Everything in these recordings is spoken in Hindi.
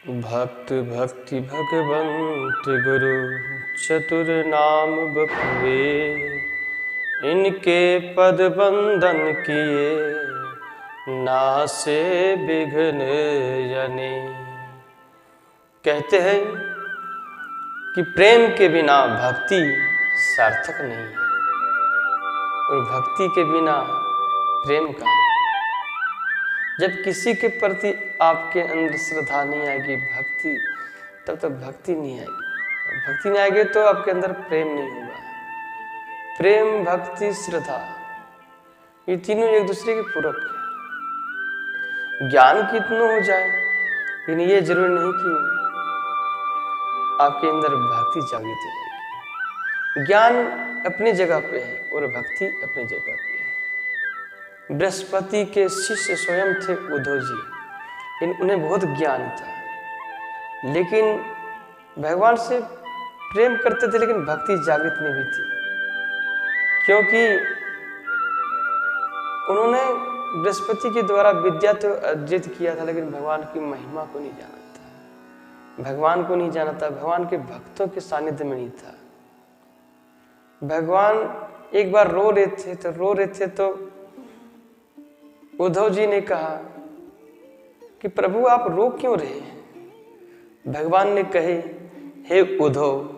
भक्त भक्ति भगवंत गुरु चतुर नाम बपुए, इनके पद बंदन किए नासे विघ्न जने। कहते हैं कि प्रेम के बिना भक्ति सार्थक नहीं है और भक्ति के बिना प्रेम का। जब किसी के प्रति आपके अंदर श्रद्धा नहीं आएगी, भक्ति, तब तक भक्ति नहीं आएगी। भक्ति नहीं आएगी तो आपके अंदर प्रेम नहीं होगा। प्रेम, भक्ति, श्रद्धा, ये तीनों एक दूसरे के पूरक है। ज्ञान कितना हो जाए, लेकिन ये जरूरी नहीं कि आपके अंदर भक्ति जागृत हो जाएगी। ज्ञान अपनी जगह पे है और भक्ति अपनी जगह पे है। बृहस्पति के शिष्य स्वयं थे उद्धव जी, उन्हें बहुत ज्ञान था, लेकिन भगवान से प्रेम करते थे, लेकिन भक्ति जागृत नहीं हुई थी, क्योंकि उन्होंने बृहस्पति के द्वारा विद्या तो अर्जित किया था, लेकिन भगवान की महिमा को नहीं जाना था, भगवान को नहीं जाना था, भगवान के भक्तों के सानिध्य में नहीं था। भगवान एक बार रो रहे थे तो उद्धव जी ने कहा कि प्रभु आप रो क्यों रहे हैं। भगवान ने कहे, हे उद्धव,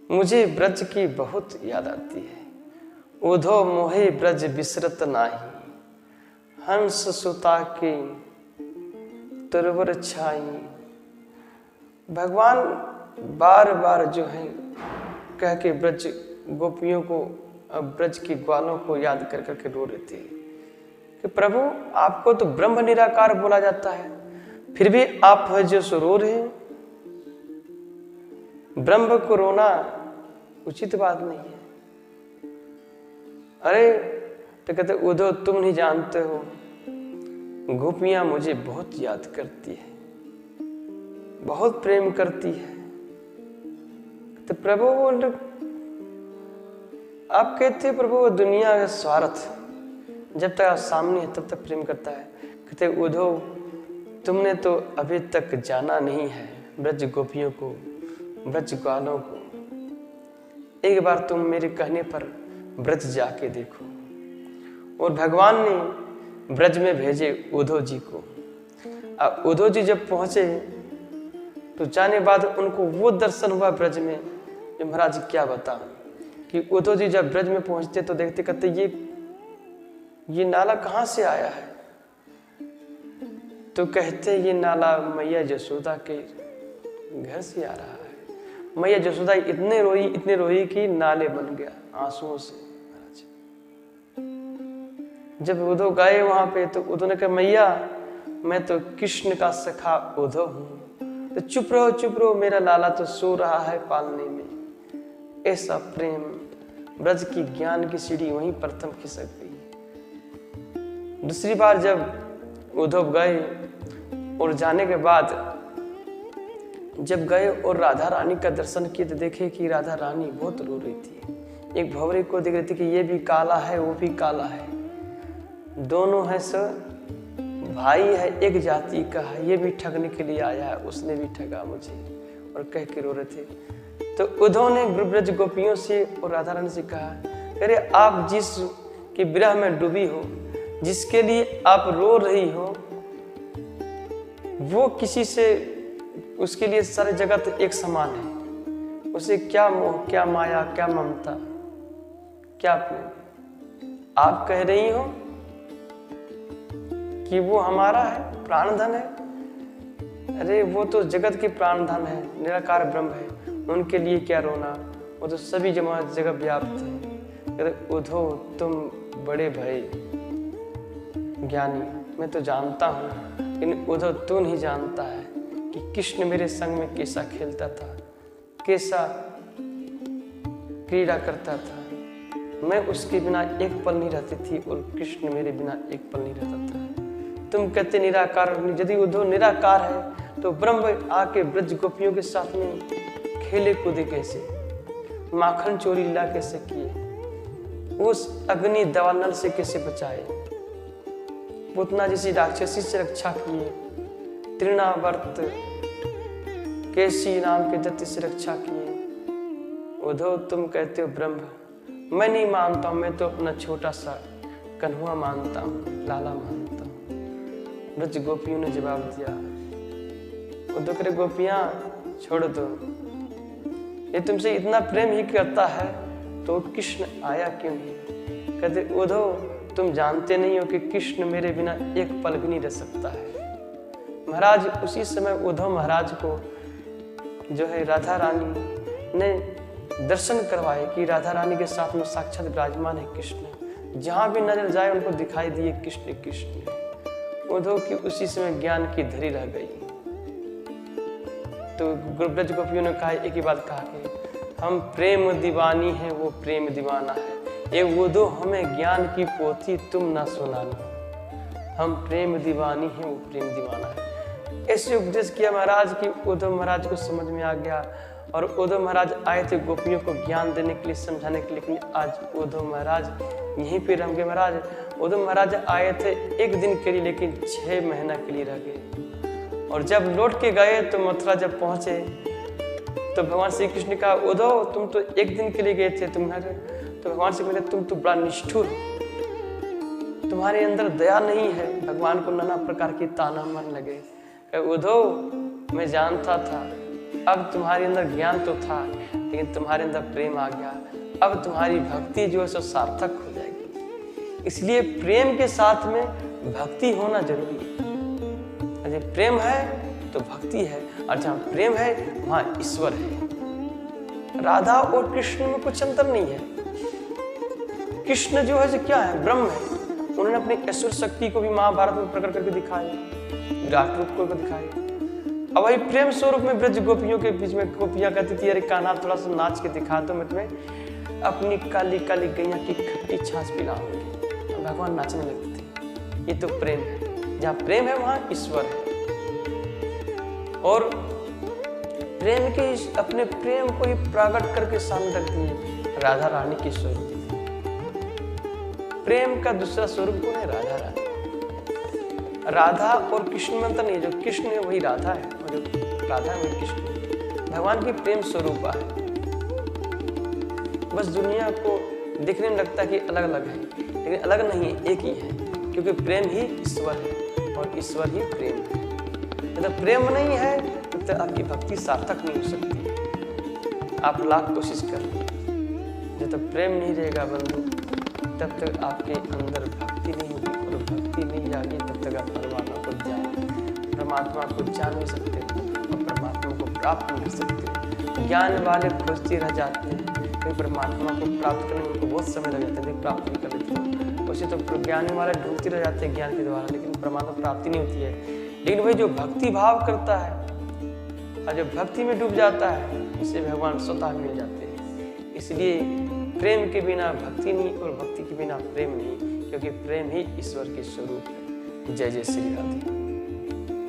मुझे ब्रज की बहुत याद आती है। उद्धव मोहे ब्रज बिसरत नाही, हंस सुता के तुरवर छाई। भगवान बार बार जो है कह के ब्रज गोपियों को, ब्रज के ग्वालों को याद कर करके रो रहे थे कि प्रभु आपको तो ब्रह्म निराकार बोला जाता है, फिर भी आप है जो सो रो रहे हैं। ब्रह्म को रोना उचित बात नहीं है। अरे तो कहते उद्धव तुम नहीं जानते हो, गोपियां मुझे बहुत याद करती है, बहुत प्रेम करती है। तो प्रभु आप कहते प्रभु वो दुनिया का स्वार्थ, जब तक आप सामने है तब तक प्रेम करता है। कहते उद्धव तुमने तो अभी तक जाना नहीं है ब्रज गोपियों को, ब्रज ग्वालों को। एक बार तुम मेरे कहने पर ब्रज जाके देखो। और भगवान ने ब्रज में भेजे उद्धव जी को। अब उद्धव जी जब पहुंचे तो जाने बाद उनको वो दर्शन हुआ ब्रज में, जो महाराज क्या बता कि उद्धव जी जब ब्रज में पहुंचते तो देखते, कहते ये नाला कहाँ से आया है। तो कहते ये नाला मैया जसोदा के घर से आ रहा है। मैया जसोदा इतने रोई कि नाले बन गया आंसुओं से। जब उद्धव गए वहां पे तो उद्धव ने कहा, मैया मैं तो कृष्ण का सखा उद्धव हूं। तो चुप रहो, मेरा लाला तो सो रहा है पालने में। ऐसा प्रेम, ब्रज की ज्ञान की सीढ़ी वहीं प्रथम खिसक गई। दूसरी बार जब उद्धव गए और जाने के बाद जब गए और राधा रानी का दर्शन किए तो देखे कि राधा रानी बहुत रो रही थी। एक भंवरे को देख रही थी कि ये भी काला है वो भी काला है, दोनों है सर भाई है, एक जाति का है, ये भी ठगने के लिए आया है, उसने भी ठगा मुझे, और कह के रो रहे थे। तो उद्धव ने ब्रज गोपियों से और राधा रानी से कहा, अरे आप जिस की विरह में डूबी हो, जिसके लिए आप रो रही हो, वो किसी से, उसके लिए सारे जगत एक समान है। उसे क्या मोह, क्या माया, क्या ममता, क्या प्रेम। आप कह रही हो कि वो हमारा है, प्राणधन है। अरे वो तो जगत के प्राणधन है, निराकार ब्रह्म है, उनके लिए क्या रोना, वो तो सभी जगह व्याप्त है। उद्धव तुम बड़े भय ज्ञानी, मैं तो जानता हूँ, लेकिन उद्धव तू नहीं जानता है कि कृष्ण मेरे संग में कैसा खेलता था, कैसा क्रीड़ा करता था। मैं उसके बिना एक पल नहीं रहती थी और कृष्ण मेरे बिना एक पल नहीं रहता था। तुम कहते निराकार, यदि उद्धव निराकार है तो ब्रह्म आके ब्रज गोपियों के साथ में खेले कूदे कैसे, माखन चोरी लीला कैसे किए, उस अग्नि दवानल से कैसे बचाए, पुतना जैसी राक्षसी से रक्षा किए, तृणावर्त केसी नाम के दत्त से रक्षा किए। उद्धव तुम कहते हो ब्रह्म, मैं नहीं मानता हूं, मैं तो अपना छोटा सा कन्हुआ मानता हूं, लाला मानता हूं। ब्रज गोपियों ने जवाब दिया, उद्धव करे गोपियां छोड़ दो, ये तुमसे इतना प्रेम ही करता है तो कृष्ण आया क्यों नहीं? कहते उद्धव तुम जानते नहीं हो कि कृष्ण मेरे बिना एक पल भी नहीं रह सकता है। महाराज उसी समय उद्धव महाराज को जो है राधा रानी ने दर्शन करवाए कि राधा रानी के साथ में साक्षात विराजमान है कृष्ण। जहां भी नजर जाए उनको दिखाई दिए कृष्ण कृष्ण। उद्धव की उसी समय ज्ञान की धरी रह गई। तो ब्रज गोपियों ने कहा एक ही बात कहा कि हम प्रेम दीवानी हैं, वो प्रेम दीवाना है। ये उद्धव हमें ज्ञान की पोथी तुम ना सुनाना, हम प्रेम दीवानी हैं, वो प्रेम दीवाना है। ऐसे उपदेश किया महाराज की उद्धव महाराज को समझ में आ गया। और उद्धव महाराज आए थे गोपियों को ज्ञान देने के लिए, समझाने के लिए, लेकिन आज उद्धव महाराज यहीं पे रह गए। महाराज उद्धव महाराज आए थे एक दिन के लिए, लेकिन 6 महीना के लिए रह गए। और जब लौट के गए तो मथुरा जब पहुंचे तो भगवान श्री कृष्ण ने कहा उद्धव तुम तो एक दिन के लिए गए थे तुम्हारे, तो भगवान से बोले तुम तो बड़ा निष्ठुर हो, तुम्हारे अंदर दया नहीं है। भगवान को नाना प्रकार की ताना मारने लगे। उद्धव मैं जानता था, अब तुम्हारे अंदर ज्ञान तो था लेकिन तुम्हारे अंदर प्रेम आ गया, अब तुम्हारी भक्ति जो है सो सार्थक हो जाएगी। इसलिए प्रेम के साथ में भक्ति होना जरूरी है। अगर प्रेम है तो भक्ति है, और जहाँ प्रेम है वहाँ ईश्वर है। राधा और कृष्ण में कुछ अंतर नहीं है। कृष्ण जो है क्या है, ब्रह्म है। उन्होंने अपनी असुर शक्ति को भी महाभारत में प्रकट करके दिखाया, विराट रूप को दिखाया। अब वही प्रेम स्वरूप में ब्रज गोपियों के बीच में गोपियां कहती थी अरे कान्हा थोड़ा सा नाच के दिखा दो, मैं तुम्हें अपनी काली काली गैया की खट्टी छाछ पिलाऊंगी। भगवान नाचने लगते थे। ये तो प्रेम है, जहाँ प्रेम है वहां ईश्वर है। और प्रेम के अपने प्रेम को ही प्रकट करके सामने रख दिए राधा रानी के स्वरूप। प्रेम का दूसरा स्वरूप कौन है? राधा रानी। राधा और कृष्ण में अंतर नहीं, जो कृष्ण है वही राधा है और जो राधा है वही कृष्ण है। भगवान की प्रेम स्वरूप है। बस दुनिया को दिखने में लगता है कि अलग अलग है, लेकिन अलग नहीं है, एक ही है, क्योंकि प्रेम ही ईश्वर है और ईश्वर ही प्रेम है। जब प्रेम नहीं है तो आपकी भक्ति सार्थक नहीं हो सकती। आप लाख कोशिश करें, जब तक प्रेम नहीं रहेगा बंधु तब तक आपके अंदर भक्ति नहीं होगी, और भक्ति नहीं जाएगी तब तक आप परमात्मा को जान नहीं सकते और परमात्मा को प्राप्त नहीं कर सकते। ज्ञान वाले खोजते रह जाते हैं, फिर परमात्मा को प्राप्त करने में उनको बहुत समय लग जाता है, प्राप्त नहीं कर लेते। उसी तो ज्ञान वाले ढूंढते रह जाते हैं ज्ञान के द्वारा, लेकिन परमात्मा प्राप्ति नहीं होती है। लेकिन वही जो भक्ति भाव करता है और जो भक्ति में डूब जाता है उसे भगवान स्वतः मिल जाते हैं। इसलिए प्रेम के बिना भक्ति नहीं और भक्ति के बिना प्रेम नहीं, क्योंकि प्रेम ही ईश्वर के स्वरूप है। जय जय श्री राधे।